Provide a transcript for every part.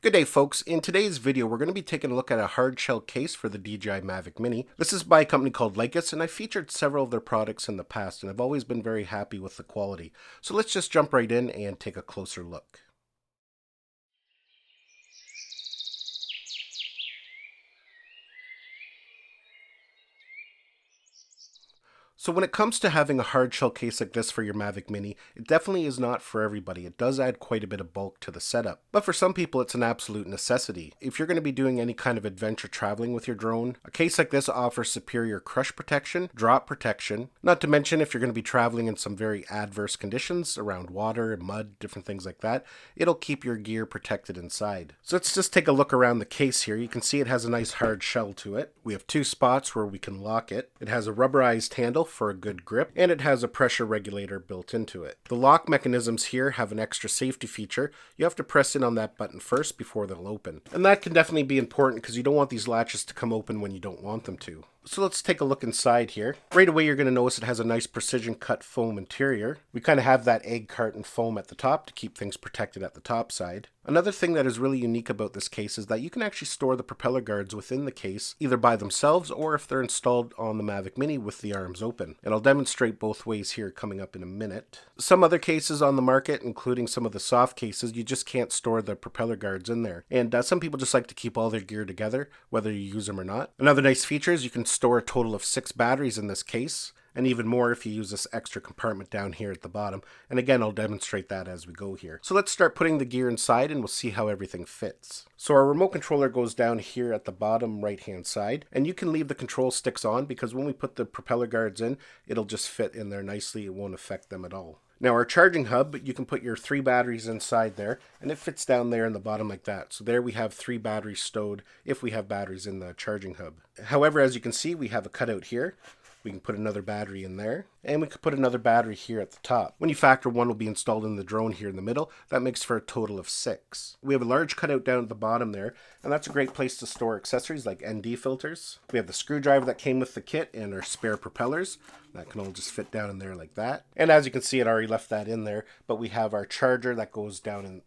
Good day, folks. In today's video, we're going to be taking a look at a hardshell case for the DJI Mavic Mini. This is by a company called Lykus, and I've featured several of their products in the past, and I've always been very happy with the quality. So let's just jump right in and take a closer look. So when it comes to having a hard shell case like this for your Mavic Mini, it definitely is not for everybody. It does add quite a bit of bulk to the setup. But for some people, it's an absolute necessity. If you're going to be doing any kind of adventure traveling with your drone, a case like this offers superior crush protection, drop protection, not to mention if you're going to be traveling in some very adverse conditions around water, mud, different things like that, it'll keep your gear protected inside. So let's just take a look around the case here. You can see it has a nice hard shell to it. We have two spots where we can lock it. It has a rubberized handle for a good grip, and it has a pressure regulator built into it. The lock mechanisms here have an extra safety feature. You have to press in on that button first before they'll open. And that can definitely be important because you don't want these latches to come open when you don't want them to. So let's take a look inside here. Right away, you're going to notice it has a nice precision cut foam interior. We kind of have that egg carton foam at the top to keep things protected at the top side. Another thing that is really unique about this case is that you can actually store the propeller guards within the case, either by themselves or if they're installed on the Mavic Mini with the arms open. And I'll demonstrate both ways here coming up in a minute. Some other cases on the market, including some of the soft cases, you just can't store the propeller guards in there. And some people just like to keep all their gear together, whether you use them or not. Another nice feature is you can store a total of 6 batteries in this case, and even more if you use this extra compartment down here at the bottom. And again, I'll demonstrate that as we go here. So let's start putting the gear inside and we'll see how everything fits. So our remote controller goes down here at the bottom right hand side, and you can leave the control sticks on because when we put the propeller guards in, it'll just fit in there nicely. It won't affect them at all. Now our charging hub, you can put your 3 batteries inside there, and it fits down there in the bottom like that. So there we have 3 batteries stowed if we have batteries in the charging hub. However, as you can see, we have a cutout here. We can put another battery in there, and we could put another battery here at the top. When you factor one will be installed in the drone here in the middle, that makes for a total of 6. We have a large cutout down at the bottom there, and that's a great place to store accessories like ND filters. We have the screwdriver that came with the kit and our spare propellers. That can all just fit down in there like that. And as you can see, it already left that in there, but we have our charger that goes down in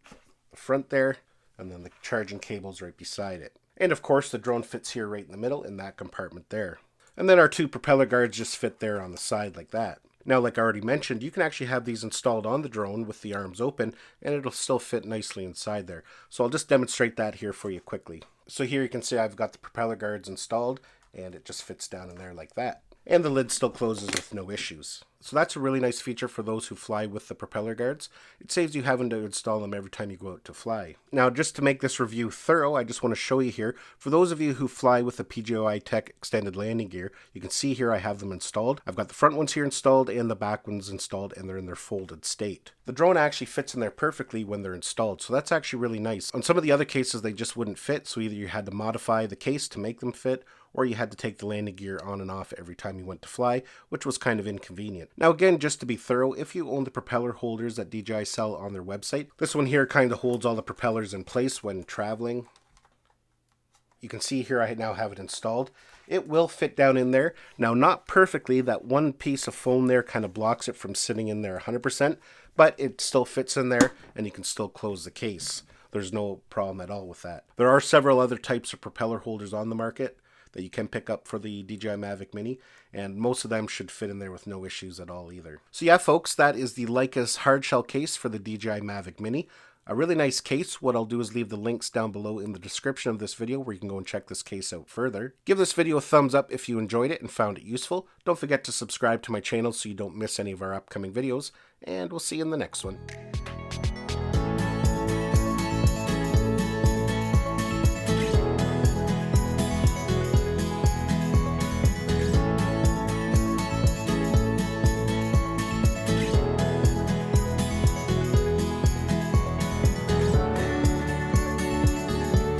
the front there, and then the charging cable's right beside it. And of course, the drone fits here right in the middle in that compartment there. And then our 2 propeller guards just fit there on the side like that. Now, like I already mentioned, you can actually have these installed on the drone with the arms open, and it'll still fit nicely inside there. So I'll just demonstrate that here for you quickly. So here you can see I've got the propeller guards installed, and it just fits down in there like that. And the lid still closes with no issues. So that's a really nice feature for those who fly with the propeller guards. It saves you having to install them every time you go out to fly. Now, just to make this review thorough, I just want to show you here, for those of you who fly with the PGYTech extended landing gear, you can see here I have them installed. I've got the front ones here installed and the back ones installed, and they're in their folded state. The drone actually fits in there perfectly when they're installed, so that's actually really nice. On some of the other cases, they just wouldn't fit, so either you had to modify the case to make them fit, or you had to take the landing gear on and off every time you went to fly, which was kind of inconvenient. Now again, just to be thorough, if you own the propeller holders that DJI sell on their website, this one here kind of holds all the propellers in place when traveling. You can see here I now have it installed. It will fit down in there. Now, not perfectly, that one piece of foam there kind of blocks it from sitting in there 100%, but it still fits in there and you can still close the case. There's no problem at all with that. There are several other types of propeller holders on the market that you can pick up for the DJI Mavic Mini, and most of them should fit in there with no issues at all either. So yeah, folks, that is the Lykus hardshell case for the DJI Mavic Mini. A really nice case. What I'll do is leave the links down below in the description of this video where you can go and check this case out further. Give this video a thumbs up if you enjoyed it and found it useful. Don't forget to subscribe to my channel so you don't miss any of our upcoming videos, and we'll see you in the next one.